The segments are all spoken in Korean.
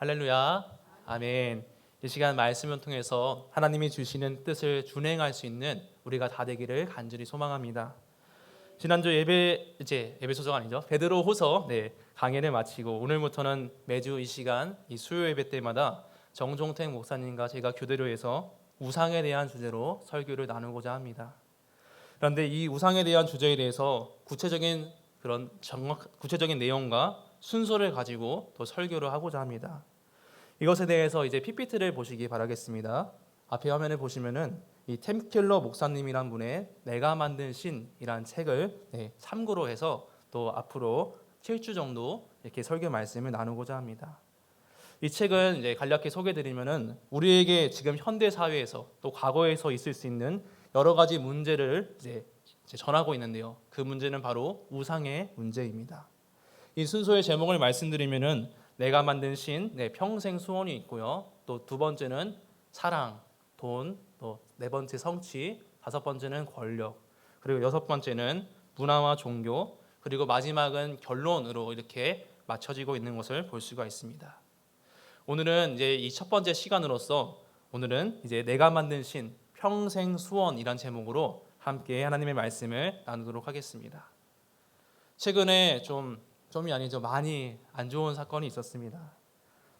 할렐루야. 아멘. 이 시간 말씀을 통해서 하나님이 주시는 뜻을 준행할 수 있는 우리가 다 되기를 간절히 소망합니다. 지난주 예배소서가 아니죠. 베드로후서 강해를 마치고 오늘부터는 매주 이 시간 이 수요 예배 때마다 정종택 목사님과 제가 교대로해서 우상에 대한 주제로 설교를 나누고자 합니다. 그런데 이 우상에 대한 주제에 대해서 구체적인 내용과 순서를 가지고 또 설교를 하고자 합니다. 이것에 대해서 이제 PPT를 보시기 바라겠습니다. 앞에 화면을 보시면은 이 템 켈러 목사님이란 분의 내가 만든 신이란 책을 참고로 해서 또 앞으로 7주 정도 이렇게 설교 말씀을 나누고자 합니다. 이 책은 이제 간략히 소개드리면은 우리에게 지금 현대 사회에서 또 과거에서 있을 수 있는 여러 가지 문제를 이제 전하고 있는데요. 그 문제는 바로 우상의 문제입니다. 이 순서의 제목을 말씀드리면은 내가 만든 신, 평생 수원이 있고요. 또 두 번째는 사랑, 돈, 또 네 번째 성취, 다섯 번째는 권력, 그리고 여섯 번째는 문화와 종교, 그리고 마지막은 결론으로 이렇게 맞춰지고 있는 것을 볼 수가 있습니다. 오늘은 이제 이 첫 번째 시간으로서 오늘은 이제 내가 만든 신, 평생 수원이란 제목으로 함께 하나님의 말씀을 나누도록 하겠습니다. 최근에 좀이 아니죠. 많이 안 좋은 사건이 있었습니다.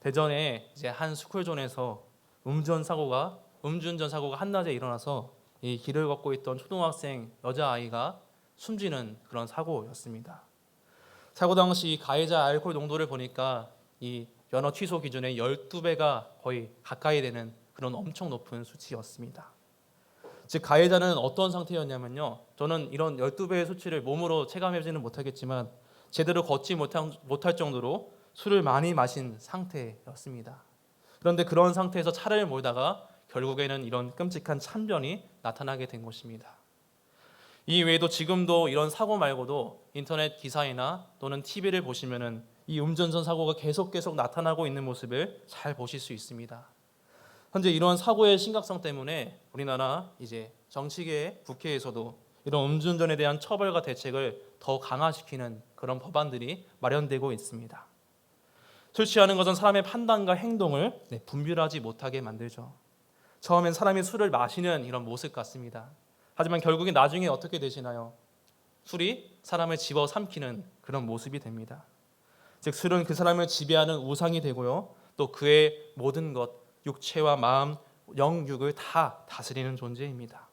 대전에 이제 한 스쿨존에서 음주운전 사고가 한낮에 일어나서 이 길을 걷고 있던 초등학생 여자아이가 숨지는 그런 사고였습니다. 사고 당시 가해자 알코올 농도를 보니까 이 면허 취소 기준의 12배가 거의 가까이 되는 그런 엄청 높은 수치였습니다. 즉 가해자는 어떤 상태였냐면요. 저는 이런 12배의 수치를 몸으로 체감해보지는 못하겠지만 제대로 걷지 못할 정도로 술을 많이 마신 상태였습니다. 그런데 그런 상태에서 차를 몰다가 결국에는 이런 끔찍한 참변이 나타나게 된 것입니다. 이 외에도 지금도 이런 사고 말고도 인터넷 기사이나 또는 TV를 보시면은 이 음주운전 사고가 계속 나타나고 있는 모습을 잘 보실 수 있습니다. 현재 이런 사고의 심각성 때문에 우리나라 이제 정치계 국회에서도 이런 음주운전에 대한 처벌과 대책을 더 강화시키는 그런 법안들이 마련되고 있습니다. 술 취하는 것은 사람의 판단과 행동을 분별하지 못하게 만들죠. 처음엔 사람이 술을 마시는 이런 모습 같습니다. 하지만 결국에 나중에 어떻게 되시나요? 술이 사람을 집어삼키는 그런 모습이 됩니다. 즉 술은 그 사람을 지배하는 우상이 되고요. 또 그의 모든 것, 육체와 마음, 영육을 다 다스리는 존재입니다.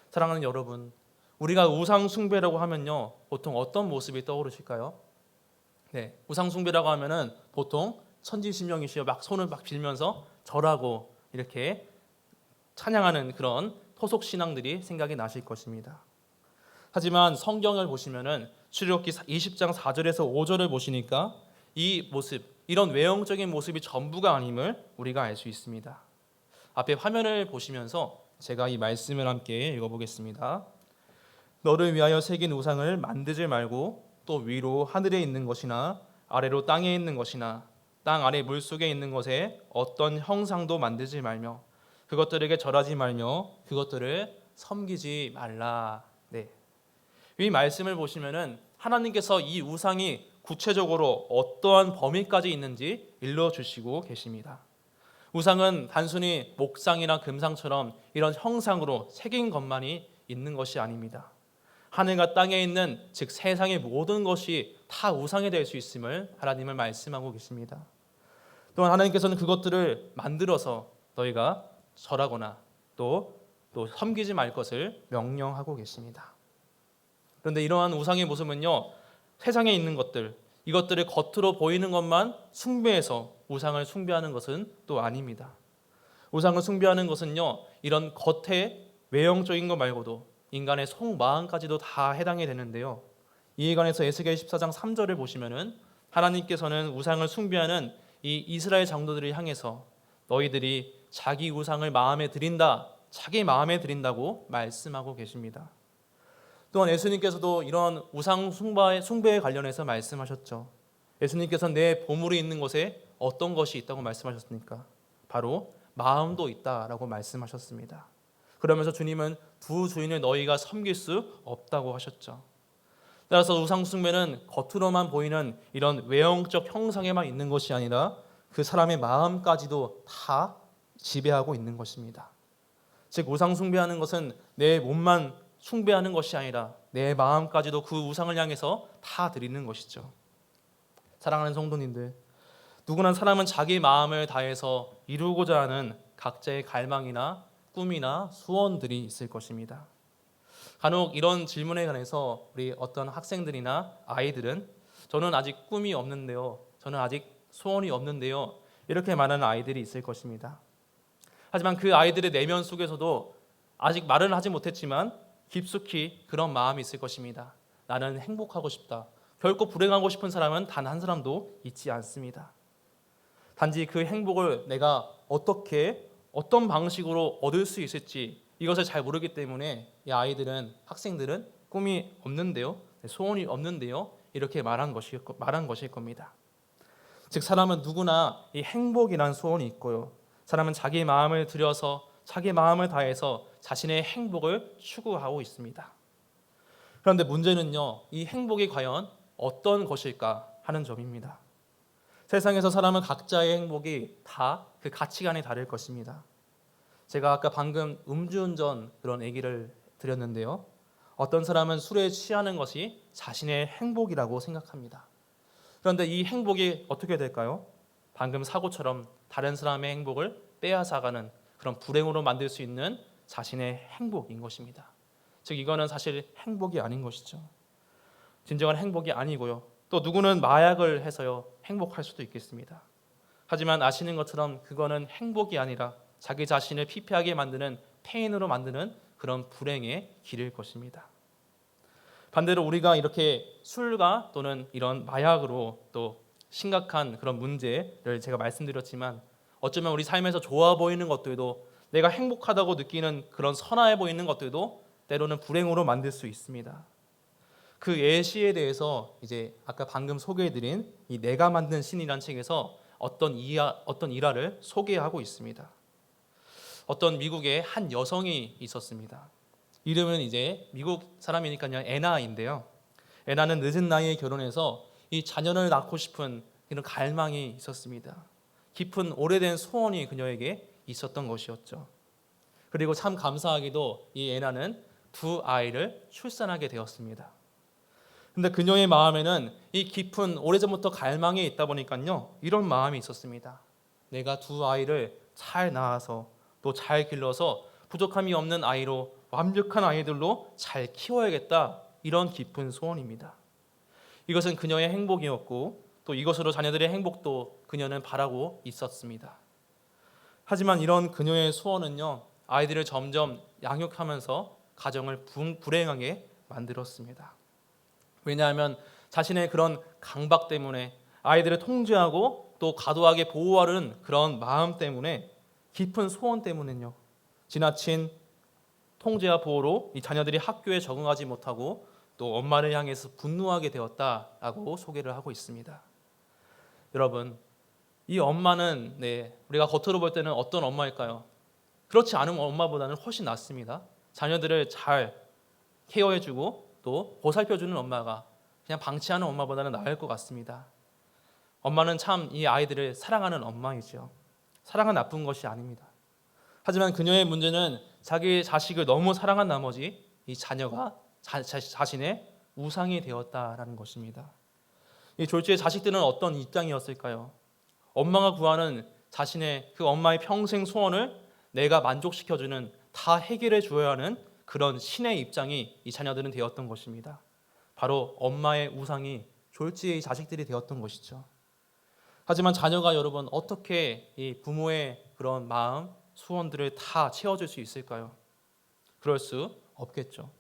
사랑하는 여러분, 우리가 우상 숭배라고 하면요, 보통 어떤 모습이 떠오르실까요? 우상 숭배라고 하면은 보통 천지신명이시여 막 손을 막 빌면서 절하고 이렇게 찬양하는 그런 토속 신앙들이 생각이 나실 것입니다. 하지만 성경을 보시면은 출애굽기 20장 4절에서 5절을 보시니까 이 모습, 이런 외형적인 모습이 전부가 아님을 우리가 알 수 있습니다. 앞에 화면을 보시면서 제가 이 말씀을 함께 읽어보겠습니다. 너를 위하여 새긴 우상을 만들지 말고 또 위로 하늘에 있는 것이나 아래로 땅에 있는 것이나 땅 아래 물속에 있는 것에 어떤 형상도 만들지 말며 그것들에게 절하지 말며 그것들을 섬기지 말라. 이 말씀을 보시면은 하나님께서 이 우상이 구체적으로 어떠한 범위까지 있는지 일러주시고 계십니다. 우상은 단순히 목상이나 금상처럼 이런 형상으로 새긴 것만이 있는 것이 아닙니다. 하늘과 땅에 있는 즉 세상의 모든 것이 다 우상이 될 수 있음을 하나님을 말씀하고 계십니다. 또한 하나님께서는 그것들을 만들어서 너희가 절하거나 또 섬기지 말 것을 명령하고 계십니다. 그런데 이러한 우상의 모습은요, 세상에 있는 것들, 이것들을 겉으로 보이는 것만 숭배해서 우상을 숭배하는 것은 또 아닙니다. 우상을 숭배하는 것은요, 이런 겉에 외형적인 것 말고도 인간의 속마음까지도 다 해당이 되는데요. 이에 관해서 에스겔 14장 3절을 보시면은 하나님께서는 우상을 숭배하는 이 이스라엘 장로들을 향해서 너희들이 자기 우상을 자기 마음에 드린다고 말씀하고 계십니다. 또한 예수님께서도 이런 우상 숭배에 관련해서 말씀하셨죠. 예수님께서 내 보물이 있는 곳에 어떤 것이 있다고 말씀하셨습니까? 바로 마음도 있다라고 말씀하셨습니다. 그러면서 주님은 두 주인을 너희가 섬길 수 없다고 하셨죠. 따라서 우상 숭배는 겉으로만 보이는 이런 외형적 형상에만 있는 것이 아니라 그 사람의 마음까지도 다 지배하고 있는 것입니다. 즉 우상 숭배하는 것은 내 몸만 숭배하는 것이 아니라 내 마음까지도 그 우상을 향해서 다 드리는 것이죠. 사랑하는 성도님들, 누구나 사람은 자기 마음을 다해서 이루고자 하는 각자의 갈망이나 꿈이나 소원들이 있을 것입니다. 간혹 이런 질문에 관해서 우리 어떤 학생들이나 아이들은 저는 아직 꿈이 없는데요, 저는 아직 소원이 없는데요, 이렇게 말하는 아이들이 있을 것입니다. 하지만 그 아이들의 내면 속에서도 아직 말은 하지 못했지만 깊숙이 그런 마음이 있을 것입니다. 나는 행복하고 싶다. 결코 불행하고 싶은 사람은 단 한 사람도 있지 않습니다. 단지 그 행복을 내가 어떻게 어떤 방식으로 얻을 수 있을지 이것을 잘 모르기 때문에 이 아이들은, 학생들은 꿈이 없는데요, 소원이 없는데요, 이렇게 말한 것일 겁니다. 즉 사람은 누구나 이 행복이란 소원이 있고요, 사람은 자기 마음을 들여서 자기 마음을 다해서 자신의 행복을 추구하고 있습니다. 그런데 문제는요, 이 행복이 과연 어떤 것일까 하는 점입니다. 세상에서 사람은 각자의 행복이 다 그 가치관이 다를 것입니다. 제가 아까 방금 음주운전 그런 얘기를 드렸는데요, 어떤 사람은 술에 취하는 것이 자신의 행복이라고 생각합니다. 그런데 이 행복이 어떻게 될까요? 방금 사고처럼 다른 사람의 행복을 빼앗아가는 그런 불행으로 만들 수 있는 자신의 행복인 것입니다. 즉 이거는 사실 행복이 아닌 것이죠. 진정한 행복이 아니고요. 또 누구는 마약을 해서요 행복할 수도 있겠습니다. 하지만 아시는 것처럼 그거는 행복이 아니라 자기 자신을 피폐하게 만드는, 페인으로 만드는 그런 불행의 길일 것입니다. 반대로 우리가 이렇게 술과 또는 이런 마약으로 또 심각한 그런 문제를 제가 말씀드렸지만 어쩌면 우리 삶에서 좋아 보이는 것들도, 내가 행복하다고 느끼는 그런 선하해 보이는 것들도 때로는 불행으로 만들 수 있습니다. 그 예시에 대해서 이제 아까 방금 소개해드린 이 내가 만든 신이라는 책에서 어떤 일화를 소개하고 있습니다. 어떤 미국의 한 여성이 있었습니다. 이름은 이제 미국 사람이니까요 애나인데요. 애나는 늦은 나이에 결혼해서 이 자녀를 낳고 싶은 이런 갈망이 있었습니다. 깊은 오래된 소원이 그녀에게 있었던 것이었죠. 그리고 참 감사하게도 이 애나는 두 아이를 출산하게 되었습니다. 근데 그녀의 마음에는 이 깊은 오래전부터 갈망이 있다 보니까요 이런 마음이 있었습니다. 내가 두 아이를 잘 낳아서 또 잘 길러서 부족함이 없는 아이로, 완벽한 아이들로 잘 키워야겠다, 이런 깊은 소원입니다. 이것은 그녀의 행복이었고 또 이것으로 자녀들의 행복도 그녀는 바라고 있었습니다. 하지만 이런 그녀의 소원은요 아이들을 점점 양육하면서 가정을 불행하게 만들었습니다. 왜냐하면 자신의 그런 강박 때문에, 아이들을 통제하고 또 과도하게 보호하는 그런 마음 때문에, 깊은 소원 때문에요 지나친 통제와 보호로 이 자녀들이 학교에 적응하지 못하고 또 엄마를 향해서 분노하게 되었다라고 소개를 하고 있습니다. 여러분, 이 엄마는 우리가 겉으로 볼 때는 어떤 엄마일까요? 그렇지 않은 엄마보다는 훨씬 낫습니다. 자녀들을 잘 케어해주고 또 보살펴주는 엄마가 그냥 방치하는 엄마보다는 나을 것 같습니다. 엄마는 참 이 아이들을 사랑하는 엄마이죠. 사랑은 나쁜 것이 아닙니다. 하지만 그녀의 문제는 자기 자식을 너무 사랑한 나머지 이 자녀가 자신의 우상이 되었다라는 것입니다. 이 졸지의 자식들은 어떤 입장이었을까요? 엄마가 구하는 자신의 그 엄마의 평생 소원을 내가 만족시켜주는, 다 해결해 주어야 하는 그런 신의 입장이 이 자녀들은 되었던 것입니다. 바로 엄마의 우상이 졸지의 자식들이 되었던 것이죠. 하지만 자녀가 여러분 어떻게 이 부모의 그런 마음, 소원들을 다 채워줄 수 있을까요? 그럴 수 없겠죠.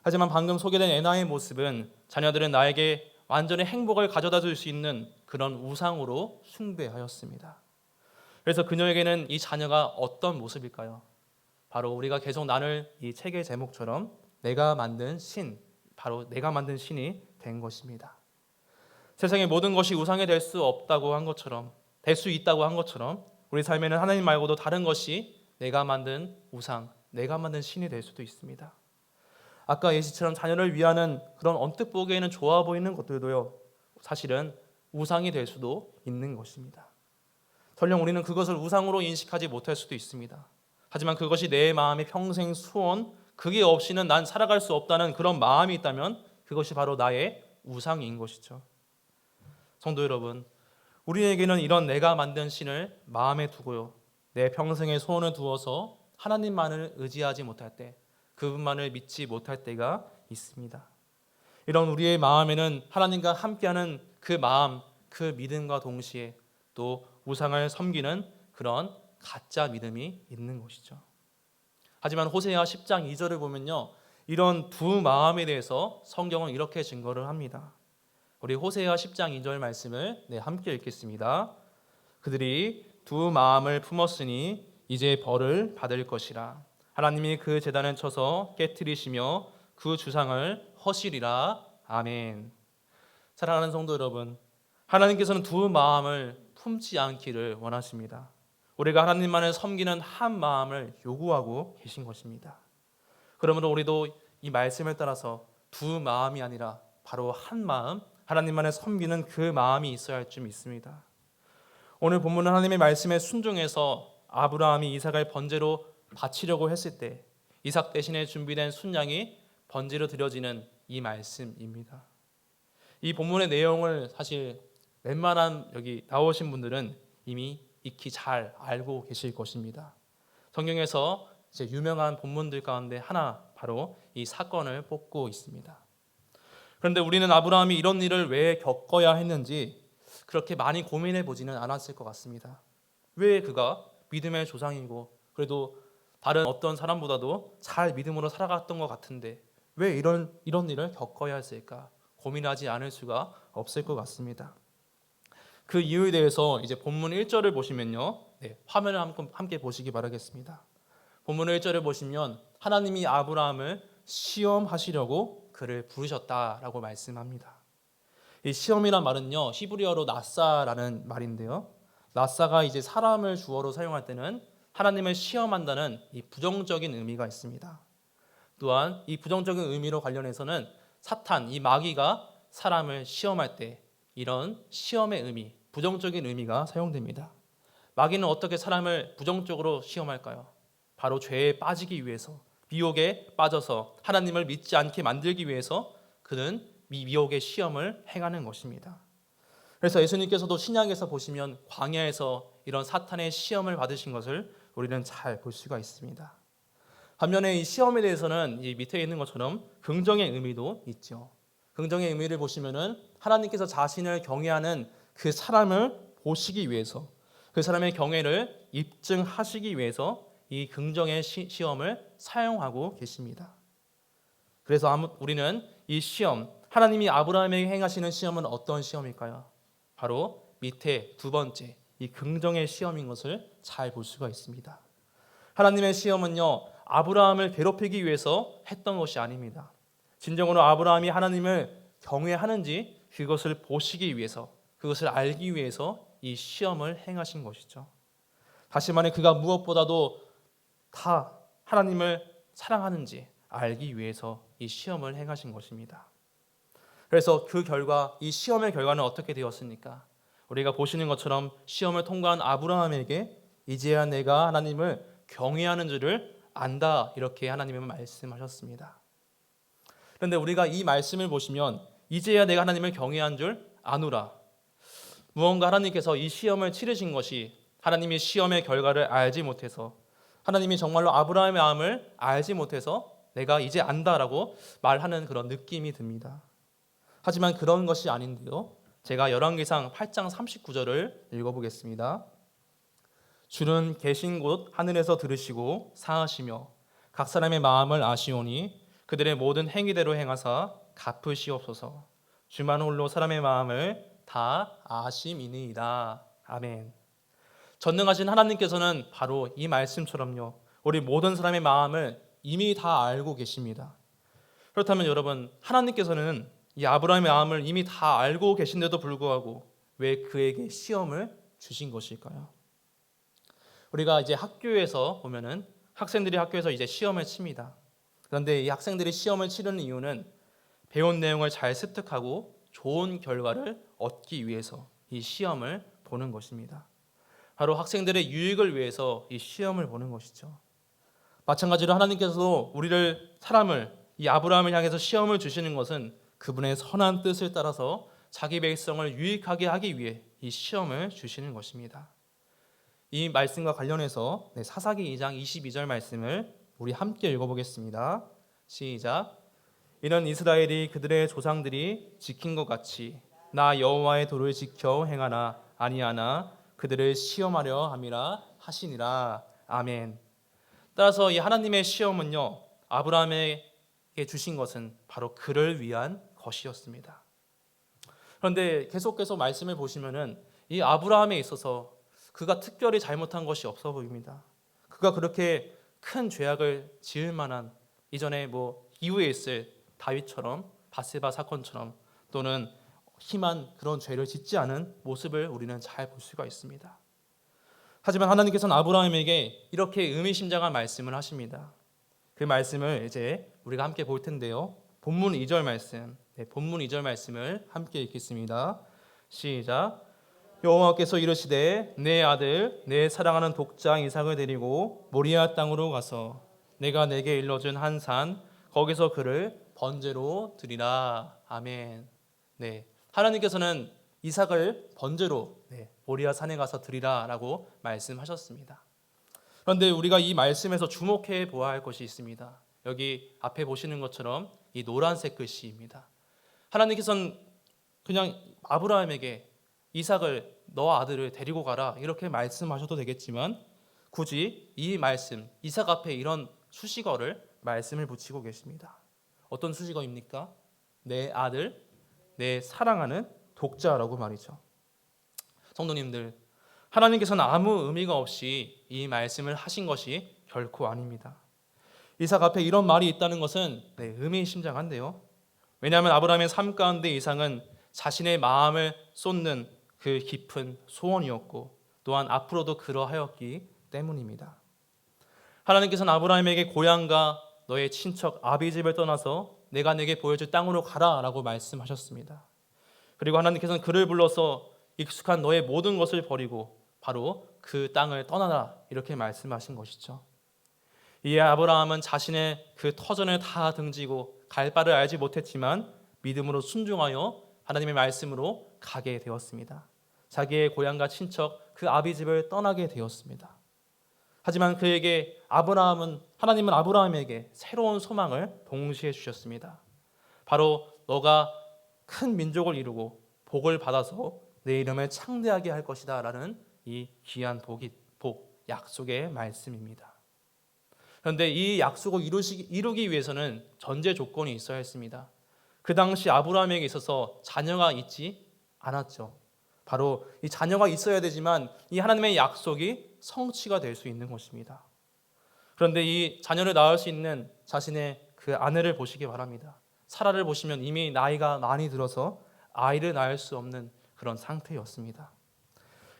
하지만 방금 소개된 애나의 모습은 자녀들은 나에게 완전히 행복을 가져다 줄 수 있는 그런 우상으로 숭배하였습니다. 그래서 그녀에게는 이 자녀가 어떤 모습일까요? 바로 우리가 계속 나눌 이 책의 제목처럼 내가 만든 신, 바로 내가 만든 신이 된 것입니다. 세상의 모든 것이 우상이 될 수 없다고 한 것처럼, 될 수 있다고 한 것처럼 우리 삶에는 하나님 말고도 다른 것이 내가 만든 우상, 내가 만든 신이 될 수도 있습니다. 아까 예시처럼 자녀를 위하는 그런 언뜻 보기에는 좋아 보이는 것들도요 사실은 우상이 될 수도 있는 것입니다. 설령 우리는 그것을 우상으로 인식하지 못할 수도 있습니다. 하지만 그것이 내 마음의 평생 소원, 그게 없이는 난 살아갈 수 없다는 그런 마음이 있다면 그것이 바로 나의 우상인 것이죠. 성도 여러분, 우리에게는 이런 내가 만든 신을 마음에 두고요, 내 평생의 소원을 두어서 하나님만을 의지하지 못할 때, 그분만을 믿지 못할 때가 있습니다. 이런 우리의 마음에는 하나님과 함께하는 그 마음, 그 믿음과 동시에 또 우상을 섬기는 그런 가짜 믿음이 있는 것이죠. 하지만 호세아 10장 2절을 보면요, 이런 두 마음에 대해서 성경은 이렇게 증거를 합니다. 우리 호세아 10장 2절 말씀을 함께 읽겠습니다. 그들이 두 마음을 품었으니 이제 벌을 받을 것이라. 하나님이 그 제단을 쳐서 깨뜨리시며 그 주상을 허시리라. 아멘. 사랑하는 성도 여러분, 하나님께서는 두 마음을 품지 않기를 원하십니다. 우리가 하나님만을 섬기는 한 마음을 요구하고 계신 것입니다. 그러므로 우리도 이 말씀을 따라서 두 마음이 아니라 바로 한 마음, 하나님만을 섬기는 그 마음이 있어야 할 줄 믿습니다. 오늘 본문은 하나님의 말씀에 순종해서 아브라함이 이삭을 번제로 바치려고 했을 때 이삭 대신에 준비된 순양이 번제로 드려지는 이 말씀입니다. 이 본문의 내용을 사실 웬만한 여기 나오신 분들은 이미 익히 잘 알고 계실 것입니다. 성경에서 이제 유명한 본문들 가운데 하나, 바로 이 사건을 뽑고 있습니다. 그런데 우리는 아브라함이 이런 일을 왜 겪어야 했는지 그렇게 많이 고민해 보지는 않았을 것 같습니다. 왜 그가 믿음의 조상이고 그래도 다른 어떤 사람보다도 잘 믿음으로 살아갔던 것 같은데 왜 이런 일을 겪어야 했을까? 고민하지 않을 수가 없을 것 같습니다. 그 이유에 대해서 이제 본문 1절을 보시면요, 화면을 함께 보시기 바라겠습니다. 본문 1절을 보시면 하나님이 아브라함을 시험하시려고 그를 부르셨다라고 말씀합니다. 이 시험이란 말은요, 히브리어로 나사라는 말인데요, 나사가 이제 사람을 주어로 사용할 때는 하나님을 시험한다는 이 부정적인 의미가 있습니다. 또한 이 부정적인 의미로 관련해서는 사탄, 이 마귀가 사람을 시험할 때 이런 시험의 의미, 부정적인 의미가 사용됩니다. 마귀는 어떻게 사람을 부정적으로 시험할까요? 바로 죄에 빠지기 위해서, 미혹에 빠져서 하나님을 믿지 않게 만들기 위해서 그는 미혹의 시험을 행하는 것입니다. 그래서 예수님께서도 신약에서 보시면 광야에서 이런 사탄의 시험을 받으신 것을 우리는 잘 볼 수가 있습니다. 반면에 이 시험에 대해서는 이 밑에 있는 것처럼 긍정의 의미도 있죠. 긍정의 의미를 보시면은 하나님께서 자신을 경외하는 그 사람을 보시기 위해서, 그 사람의 경외를 입증하시기 위해서 이 긍정의 시험을 사용하고 계십니다. 그래서 우리는 이 시험, 하나님이 아브라함에게 행하시는 시험은 어떤 시험일까요? 바로 밑에 두 번째, 이 긍정의 시험인 것을 잘 볼 수가 있습니다. 하나님의 시험은요, 아브라함을 괴롭히기 위해서 했던 것이 아닙니다. 진정으로 아브라함이 하나님을 경외하는지 그것을 보시기 위해서, 그것을 알기 위해서 이 시험을 행하신 것이죠. 다시 말해 그가 무엇보다도 다 하나님을 사랑하는지 알기 위해서 이 시험을 행하신 것입니다. 그래서 그 결과, 이 시험의 결과는 어떻게 되었습니까? 우리가 보시는 것처럼 시험을 통과한 아브라함에게 이제야 내가 하나님을 경외하는 줄을 안다, 이렇게 하나님은 말씀하셨습니다. 그런데 우리가 이 말씀을 보시면 이제야 내가 하나님을 경외한 줄 아노라, 무언가 하나님께서 이 시험을 치르신 것이 하나님이 시험의 결과를 알지 못해서, 하나님이 정말로 아브라함의 마음을 알지 못해서 내가 이제 안다라고 말하는 그런 느낌이 듭니다. 하지만 그런 것이 아닌데요, 제가 열왕기상 8장 39절을 읽어보겠습니다. 주는 계신 곳 하늘에서 들으시고 사하시며 각 사람의 마음을 아시오니 그들의 모든 행위대로 행하사 갚으시옵소서. 주만 홀로 사람의 마음을 다 아심이니이다. 아멘. 전능하신 하나님께서는 바로 이 말씀처럼요, 우리 모든 사람의 마음을 이미 다 알고 계십니다. 그렇다면 여러분, 하나님께서는 이 아브라함의 마음을 이미 다 알고 계신데도 불구하고 왜 그에게 시험을 주신 것일까요? 우리가 이제 학교에서 보면은 학생들이 학교에서 이제 시험을 칩니다. 그런데 이 학생들이 시험을 치르는 이유는 배운 내용을 잘 습득하고 좋은 결과를 얻기 위해서 이 시험을 보는 것입니다. 바로 학생들의 유익을 위해서 이 시험을 보는 것이죠. 마찬가지로 하나님께서도 사람을 이 아브라함을 향해서 시험을 주시는 것은 그분의 선한 뜻을 따라서 자기 백성을 유익하게 하기 위해 이 시험을 주시는 것입니다. 이 말씀과 관련해서 사사기 2장 22절 말씀을 우리 함께 읽어보겠습니다. 시작. 이는 이스라엘이 그들의 조상들이 지킨 것 같이 나 여호와의 도를 지켜 행하나 아니하나 그들을 시험하려 함이라 하시니라. 아멘. 따라서 이 하나님의 시험은요, 아브라함에게 주신 것은 바로 그를 위한 것이었습니다. 그런데 계속해서 말씀을 보시면은 이 아브라함에 있어서 그가 특별히 잘못한 것이 없어 보입니다. 그가 그렇게 큰 죄악을 지을 만한 이전에 이후에 있을 다윗처럼 바세바 사건처럼 또는 심한 그런 죄를 짓지 않은 모습을 우리는 잘 볼 수가 있습니다. 하지만 하나님께서는 아브라함에게 이렇게 의미심장한 말씀을 하십니다. 그 말씀을 이제 우리가 함께 볼 텐데요. 본문 2절 말씀, 본문 2절 말씀을 함께 읽겠습니다. 시작. 여호와께서 이르시되 내 아들 내 사랑하는 독자 이삭을 데리고 모리아 땅으로 가서 내가 내게 일러준 한 산 거기서 그를 번제로 드리라. 아멘. 네, 하나님께서는 이삭을 번제로 모리아 산에 가서 드리라라고 말씀하셨습니다. 그런데 우리가 이 말씀에서 주목해 보아야 할 것이 있습니다. 여기 앞에 보시는 것처럼 이 노란색 글씨입니다. 하나님께서는 그냥 아브라함에게 이삭을 너 아들을 데리고 가라 이렇게 말씀하셔도 되겠지만 굳이 이 말씀 이삭 앞에 이런 수식어를 말씀을 붙이고 계십니다. 어떤 수식어입니까? 내 아들, 내 사랑하는 독자라고 말이죠. 성도님들, 하나님께서는 아무 의미가 없이 이 말씀을 하신 것이 결코 아닙니다. 이삭 앞에 이런 말이 있다는 것은 의미심장한데요. 왜냐하면 아브라함의 삶 가운데 이삭은 자신의 마음을 쏟는 그 깊은 소원이었고 또한 앞으로도 그러하였기 때문입니다. 하나님께서는 아브라함에게 고향과 너의 친척 아비집을 떠나서 내가 내게 보여줄 땅으로 가라라고 말씀하셨습니다. 그리고 하나님께서는 그를 불러서 익숙한 너의 모든 것을 버리고 바로 그 땅을 떠나라 이렇게 말씀하신 것이죠. 이에 아브라함은 자신의 그 터전을 다 등지고 갈 바를 알지 못했지만 믿음으로 순종하여 하나님의 말씀으로 가게 되었습니다. 자기의 고향과 친척 그 아비집을 떠나게 되었습니다. 하지만 하나님은 아브라함에게 새로운 소망을 동시에 주셨습니다. 바로 너가 큰 민족을 이루고 복을 받아서 내 이름을 창대하게 할 것이다 라는 이 귀한 약속의 말씀입니다. 그런데 이 약속을 이루기 위해서는 전제 조건이 있어야 했습니다. 그 당시 아브라함에게 있어서 자녀가 있지 않았죠. 바로 이 자녀가 있어야 되지만 이 하나님의 약속이 성취가 될 수 있는 것입니다. 그런데 이 자녀를 낳을 수 있는 자신의 그 아내를 보시기 바랍니다. 사라를 보시면 이미 나이가 많이 들어서 아이를 낳을 수 없는 그런 상태였습니다.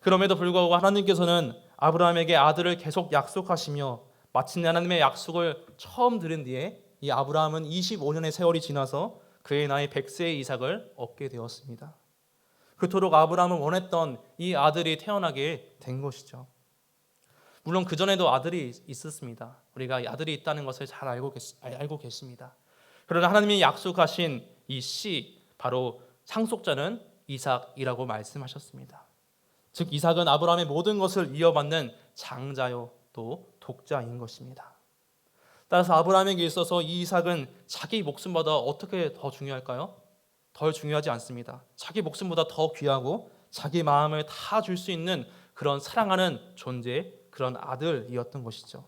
그럼에도 불구하고 하나님께서는 아브라함에게 아들을 계속 약속하시며 마침내 하나님의 약속을 처음 들은 뒤에 이 아브라함은 25년의 세월이 지나서 그의 나이 100세의 이삭을 얻게 되었습니다. 그토록 아브라함은 원했던 이 아들이 태어나게 된 것이죠. 물론 그전에도 아들이 있었습니다. 우리가 이 아들이 있다는 것을 잘 알고 계십니다. 그러나 하나님이 약속하신 이 씨, 바로 상속자는 이삭이라고 말씀하셨습니다. 즉 이삭은 아브라함의 모든 것을 이어받는 장자요 또 독자인 것입니다. 따라서 아브라함에게 있어서 이 이삭은 자기 목숨보다 어떻게 더 중요할까요? 덜 중요하지 않습니다. 자기 목숨보다 더 귀하고 자기 마음을 다 줄 수 있는 그런 사랑하는 존재, 그런 아들이었던 것이죠.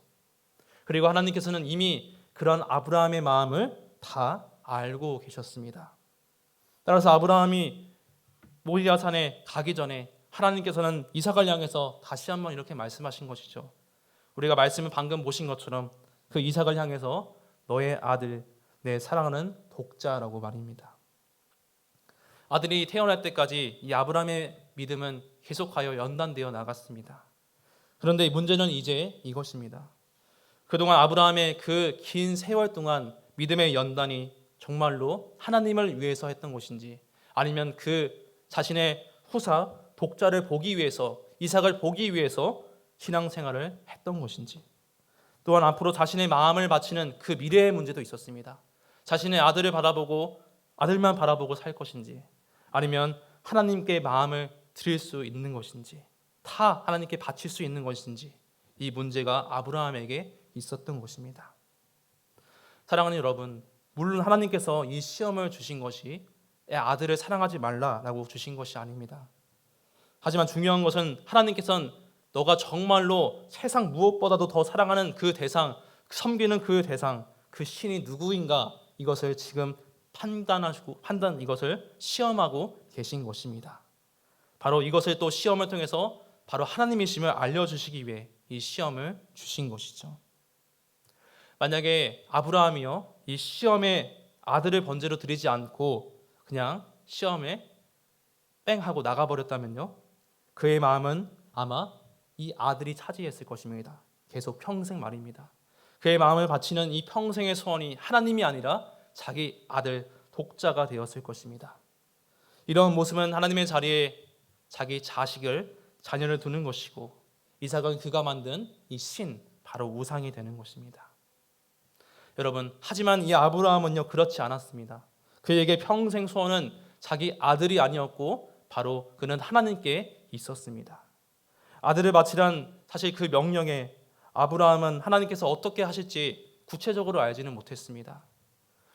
그리고 하나님께서는 이미 그런 아브라함의 마음을 다 알고 계셨습니다. 따라서 아브라함이 모리아 산에 가기 전에 하나님께서는 이삭을 향해서 다시 한번 이렇게 말씀하신 것이죠. 우리가 말씀을 방금 보신 것처럼 그 이삭을 향해서 너의 아들, 내 사랑하는 독자라고 말입니다. 아들이 태어날 때까지 이 아브라함의 믿음은 계속하여 연단되어 나갔습니다. 그런데 문제는 이제 이것입니다. 그동안 아브라함의 그 긴 세월 동안 믿음의 연단이 정말로 하나님을 위해서 했던 것인지 아니면 그 자신의 후사 독자를 보기 위해서 이삭을 보기 위해서 신앙생활을 했던 것인지, 또한 앞으로 자신의 마음을 바치는 그 미래의 문제도 있었습니다. 자신의 아들을 바라보고 아들만 바라보고 살 것인지, 아니면 하나님께 마음을 드릴 수 있는 것인지, 다 하나님께 바칠 수 있는 것인지, 이 문제가 아브라함에게 있었던 것입니다. 사랑하는 여러분, 물론 하나님께서 이 시험을 주신 것이 아들을 사랑하지 말라라고 주신 것이 아닙니다. 하지만 중요한 것은 하나님께서는 너가 정말로 세상 무엇보다도 더 사랑하는 그 대상, 섬기는 그 대상, 그 신이 누구인가, 이것을 지금 이것을 시험하고 계신 것입니다. 바로 이것을 또 시험을 통해서 바로 하나님이심을 알려주시기 위해 이 시험을 주신 것이죠. 만약에 아브라함이요, 이 시험에 아들을 번제로 드리지 않고 그냥 시험에 뺑 하고 나가버렸다면요, 그의 마음은 아마 이 아들이 차지했을 것입니다. 계속 평생 말입니다. 그의 마음을 바치는 이 평생의 소원이 하나님이 아니라 자기 아들 독자가 되었을 것입니다. 이런 모습은 하나님의 자리에 자기 자녀를 두는 것이고, 이삭은 그가 만든 이 신, 바로 우상이 되는 것입니다. 여러분, 하지만 이 아브라함은요, 그렇지 않았습니다. 그에게 평생 소원은 자기 아들이 아니었고 바로 그는 하나님께 있었습니다. 아들을 바치란 사실 그 명령에 아브라함은 하나님께서 어떻게 하실지 구체적으로 알지는 못했습니다.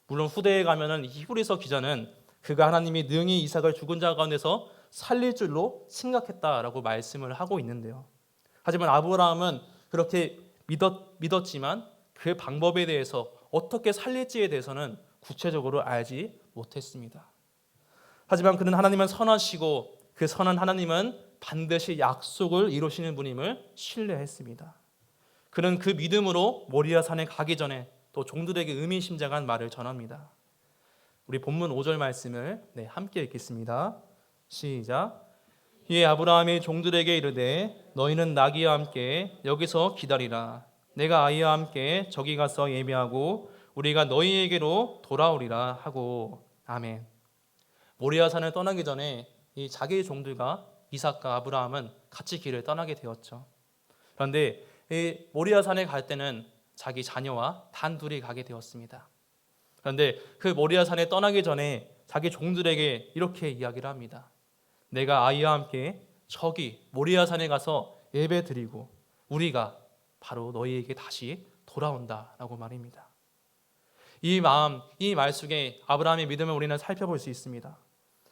물론 후대에 가면은 히브리서 기자는 그가 하나님이 능히 이삭을 죽은 자 가운데서 살릴 줄로 생각했다라고 말씀을 하고 있는데요. 하지만 아브라함은 그렇게 믿었지만 그 방법에 대해서 어떻게 살릴지에 대해서는 구체적으로 알지 못했습니다. 하지만 그는 하나님은 선하시고 그 선한 하나님은 반드시 약속을 이루시는 분임을 신뢰했습니다. 그는 그 믿음으로 모리아 산에 가기 전에 또 종들에게 의미심장한 말을 전합니다. 우리 본문 5절 말씀을 함께 읽겠습니다. 시작. 이에 아브라함이 종들에게 이르되 너희는 나귀와 함께 여기서 기다리라. 내가 아이와 함께 저기 가서 예배하고 우리가 너희에게로 돌아오리라 하고. 아멘. 모리아 산을 떠나기 전에 이 자기의 종들과 이삭과 아브라함은 같이 길을 떠나게 되었죠. 그런데 이 모리아 산에 갈 때는 자기 자녀와 단둘이 가게 되었습니다. 그런데 그 모리아 산에 떠나기 전에 자기 종들에게 이렇게 이야기를 합니다. 내가 아이와 함께 저기 모리아 산에 가서 예배 드리고 우리가 바로 너희에게 다시 돌아온다라고 말입니다. 이 마음, 이 말 속에 아브라함의 믿음을 우리는 살펴볼 수 있습니다.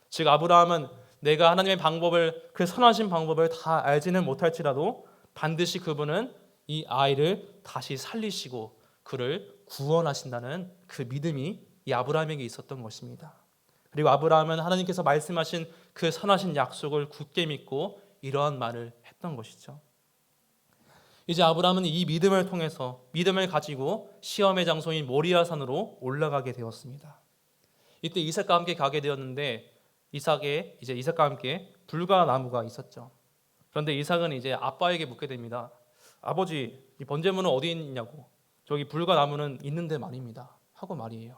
즉 아브라함은 내가 하나님의 방법을, 그 선하신 방법을 다 알지는 못할지라도 반드시 그분은 이 아이를 다시 살리시고 그를 구원하신다는 그 믿음이 이 아브라함에게 있었던 것입니다. 그리고 아브라함은 하나님께서 말씀하신 그 선하신 약속을 굳게 믿고 이러한 말을 했던 것이죠. 이제 아브라함은 이 믿음을 통해서 믿음을 가지고 시험의 장소인 모리아산으로 올라가게 되었습니다. 이때 이삭과 함께 가게 되었는데 이삭과 함께 불과 나무가 있었죠. 그런데 이삭은 이제 아빠에게 묻게 됩니다. 아버지, 이 번제물은 어디 있냐고. 저기 불과 나무는 있는데 말입니다. 하고 말이에요.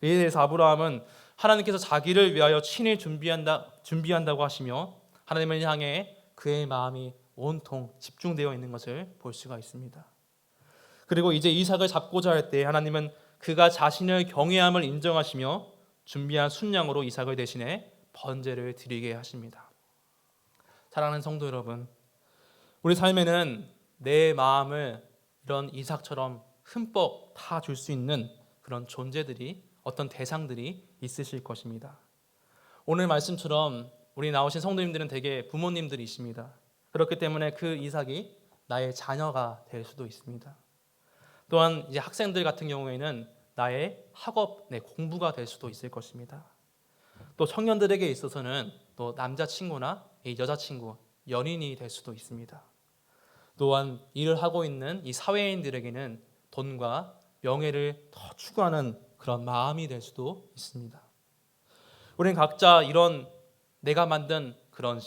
이에 대해서 아브라함은 하나님께서 자기를 위하여 친히 준비한다고 하시며 하나님을 향해 그의 마음이 온통 집중되어 있는 것을 볼 수가 있습니다. 그리고 이제 이삭을 잡고자 할 때 하나님은 그가 자신을 경외함을 인정하시며 준비한 순양으로 이삭을 대신해 번제를 드리게 하십니다. 사랑하는 성도 여러분, 우리 삶에는 내 마음을 이런 이삭처럼 흠뻑 다 줄 수 있는 그런 존재들이, 어떤 대상들이 있으실 것입니다. 오늘 말씀처럼 우리 나오신 성도님들은 대개 부모님들이십니다. 그렇기 때문에 그 이삭이 나의 자녀가 될 수도 있습니다. 또한 이제 학생들 같은 경우에는 나의 학업, 공부가 될 수도 있을 것입니다. 또 청년들에게 있어서는 또 남자친구나 여자친구, 연인이 될 수도 있습니다. 또한 일을 하고 있는 이 사회인들에게는 돈과 명예를 더 추구하는 그런 마음이 될 수도 있습니다. 우리는 각자 이런 내가 만든 그런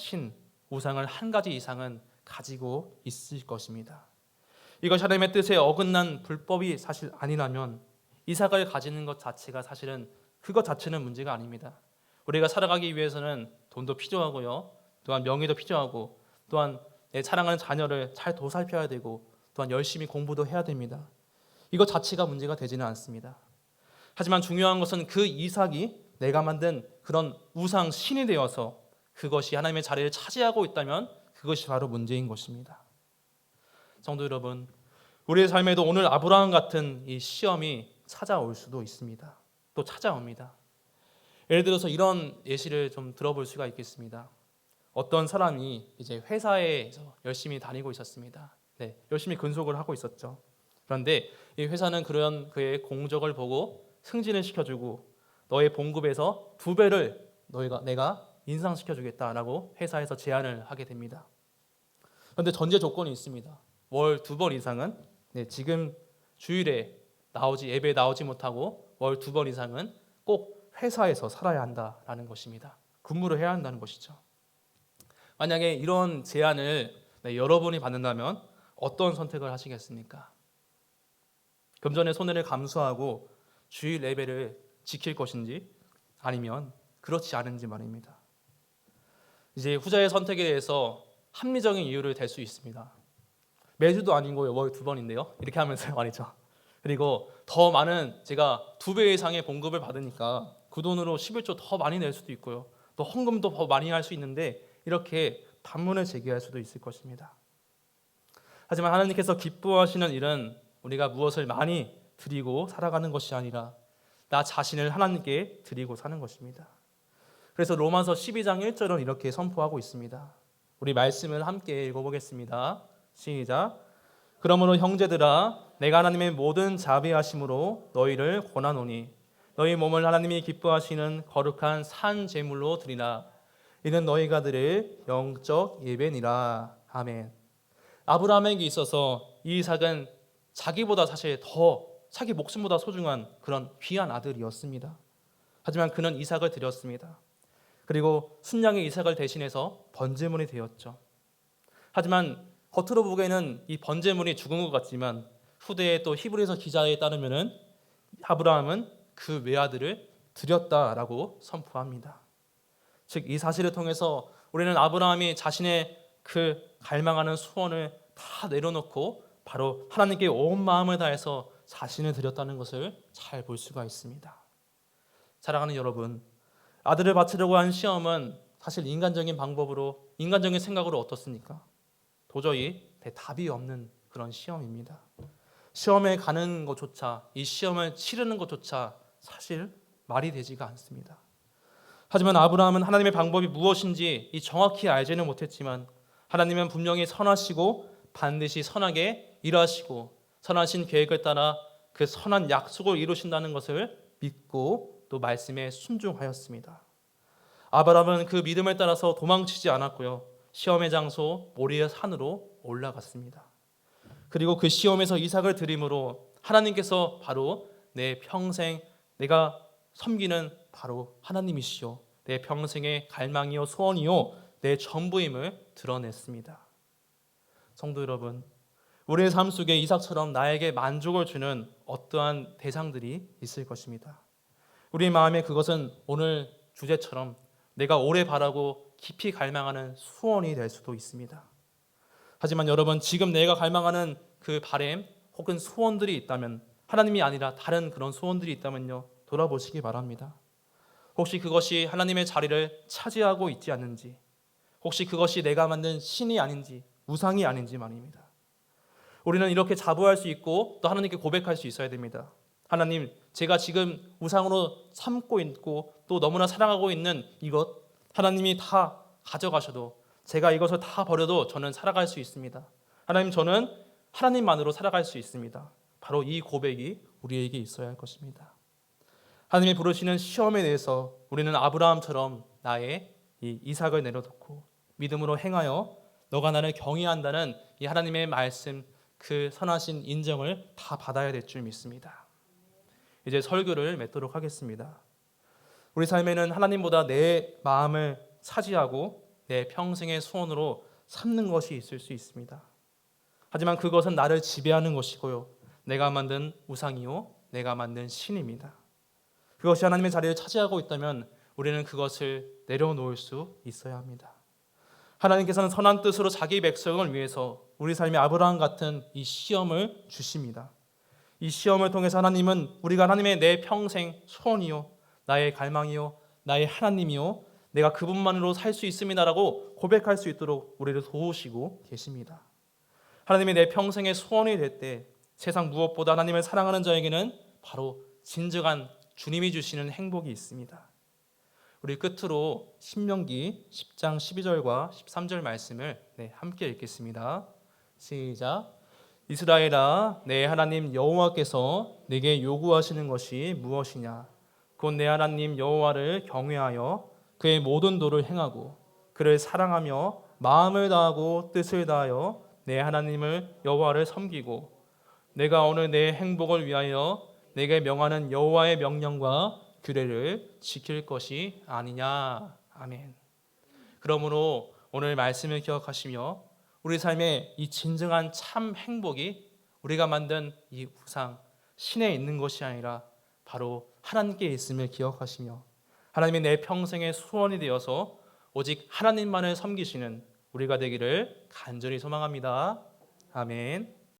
우상을 한 가지 이상은 가지고 있을 것입니다. 이것이 하나님의 뜻에 어긋난 불법이 사실 아니라면 이삭을 가지는 것 자체가 사실은 그것 자체는 문제가 아닙니다. 우리가 살아가기 위해서는 돈도 필요하고요, 또한 명예도 필요하고 또한 내 사랑하는 자녀를 잘 보살펴야 되고 또한 열심히 공부도 해야 됩니다. 이것 자체가 문제가 되지는 않습니다. 하지만 중요한 것은 그 이삭이 내가 만든 그런 우상 신이 되어서 그것이 하나님의 자리를 차지하고 있다면 그것이 바로 문제인 것입니다. 성도 여러분, 우리의 삶에도 오늘 아브라함 같은 이 시험이 찾아올 수도 있습니다. 또 찾아옵니다. 예를 들어서 이런 예시를 좀 들어볼 수가 있겠습니다. 어떤 사람이 이제 회사에서 열심히 다니고 있었습니다. 네, 열심히 근속을 하고 있었죠. 그런데 이 회사는 그런 그의 공적을 보고 승진을 시켜주고 너의 봉급에서 2배를 내가 인상시켜주겠다라고 회사에서 제안을 하게 됩니다. 그런데 전제 조건이 있습니다. 월 2번 이상은 지금 주일에 예배에 나오지 못하고 월 2번 이상은 꼭 회사에서 살아야 한다라는 것입니다. 근무를 해야 한다는 것이죠. 만약에 이런 제안을 여러분이 받는다면 어떤 선택을 하시겠습니까? 금전의 손해를 감수하고 주일 예배를 지킬 것인지 아니면 그렇지 않은지 말입니다. 이제 후자의 선택에 대해서 합리적인 이유를 댈 수 있습니다. 매주도 아니고 월 2번인데요. 이렇게 하면서 말이죠. 그리고 더 많은 제가 2배 이상의 봉급을 받으니까 그 돈으로 11조 더 많이 낼 수도 있고요. 또 헌금도 더 많이 할 수 있는데 이렇게 반문을 제기할 수도 있을 것입니다. 하지만 하나님께서 기뻐하시는 일은 우리가 무엇을 많이 드리고 살아가는 것이 아니라 나 자신을 하나님께 드리고 사는 것입니다. 그래서 로마서 12장 1절은 이렇게 선포하고 있습니다. 우리 말씀을 함께 읽어보겠습니다. 시작. 그러므로 형제들아 내가 하나님의 모든 자비하심으로 너희를 권하노니 너희 몸을 하나님이 기뻐하시는 거룩한 산 제물로 드리라. 이는 너희가 드릴 영적 예배니라. 아멘. 아브라함에게 있어서 이삭은 자기보다 사실 더 자기 목숨보다 소중한 그런 귀한 아들이었습니다. 하지만 그는 이삭을 드렸습니다. 그리고 순양의 이삭을 대신해서 번제물이 되었죠. 하지만 겉으로 보기에는 이 번제물이 죽은 것 같지만 후대에 또 히브리서 기자에 따르면은 아브라함은 그 외아들을 드렸다라고 선포합니다. 즉 이 사실을 통해서 우리는 아브라함이 자신의 그 갈망하는 소원을 다 내려놓고 바로 하나님께 온 마음을 다해서 자신을 드렸다는 것을 잘 볼 수가 있습니다. 사랑하는 여러분, 아들을 바치려고 한 시험은 사실 인간적인 방법으로 인간적인 생각으로 어떻습니까? 도저히 답이 없는 그런 시험입니다. 시험에 가는 것조차 이 시험을 치르는 것조차 사실 말이 되지가 않습니다. 하지만 아브라함은 하나님의 방법이 무엇인지 정확히 알지는 못했지만 하나님은 분명히 선하시고 반드시 선하게 일하시고 선하신 계획을 따라 그 선한 약속을 이루신다는 것을 믿고 또 말씀에 순종하였습니다. 아브라함은 그 믿음을 따라서 도망치지 않았고요. 시험의 장소 모리아 산으로 올라갔습니다. 그리고 그 시험에서 이삭을 드림으로 하나님께서 바로 내 평생 내가 섬기는 바로 하나님이시요 내 평생의 갈망이요 소원이요 내 전부임을 드러냈습니다. 성도 여러분, 우리의 삶 속에 이삭처럼 나에게 만족을 주는 어떠한 대상들이 있을 것입니다. 우리 마음에 그것은 오늘 주제처럼 내가 오래 바라고 깊이 갈망하는 소원이 될 수도 있습니다. 하지만 여러분, 지금 내가 갈망하는 그 바람 혹은 소원들이 있다면 하나님이 아니라 다른 그런 소원들이 있다면요, 돌아보시기 바랍니다. 혹시 그것이 하나님의 자리를 차지하고 있지 않는지, 혹시 그것이 내가 만든 신이 아닌지 우상이 아닌지 말입니다. 우리는 이렇게 자부할 수 있고 또 하나님께 고백할 수 있어야 됩니다. 하나님, 제가 지금 우상으로 삼고 있고 또 너무나 사랑하고 있는 이것 하나님이 다 가져가셔도 제가 이것을 다 버려도 저는 살아갈 수 있습니다. 하나님, 저는 하나님만으로 살아갈 수 있습니다. 바로 이 고백이 우리에게 있어야 할 것입니다. 하나님이 부르시는 시험에 대해서 우리는 아브라함처럼 나의 이 이삭을 내려놓고 믿음으로 행하여 너가 나를 경외한다는 이 하나님의 말씀, 그 선하신 인정을 다 받아야 될 줄 믿습니다. 이제 설교를 맺도록 하겠습니다. 우리 삶에는 하나님보다 내 마음을 차지하고 내 평생의 소원으로 삼는 것이 있을 수 있습니다. 하지만 그것은 나를 지배하는 것이고요, 내가 만든 우상이요 내가 만든 신입니다. 그것이 하나님의 자리를 차지하고 있다면 우리는 그것을 내려놓을 수 있어야 합니다. 하나님께서는 선한 뜻으로 자기 백성을 위해서 우리 삶의 아브라함 같은 이 시험을 주십니다. 이 시험을 통해서 하나님은 우리가 하나님의 내 평생 소원이요, 나의 갈망이요, 나의 하나님이요, 내가 그분만으로 살 수 있습니다라고 고백할 수 있도록 우리를 도우시고 계십니다. 하나님이 내 평생의 소원이 될 때 세상 무엇보다 하나님을 사랑하는 자에게는 바로 진정한 주님이 주시는 행복이 있습니다. 우리 끝으로 신명기 10장 12절과 13절 말씀을 함께 읽겠습니다. 시작. 이스라엘아, 내 하나님 여호와께서 내게 요구하시는 것이 무엇이냐? 곧 내 하나님 여호와를 경외하여 그의 모든 도를 행하고 그를 사랑하며 마음을 다하고 뜻을 다하여 내 하나님을 여호와를 섬기고 내가 오늘 내 행복을 위하여 내게 명하는 여호와의 명령과 규례를 지킬 것이 아니냐. 아멘. 그러므로 오늘 말씀을 기억하시며 우리 삶의 이 진정한 참 행복이 우리가 만든 이 우상, 신에 있는 것이 아니라 바로 하나님께 있음을 기억하시며 하나님이 내 평생의 소원이 되어서 오직 하나님만을 섬기시는 우리가 되기를 간절히 소망합니다. 아멘.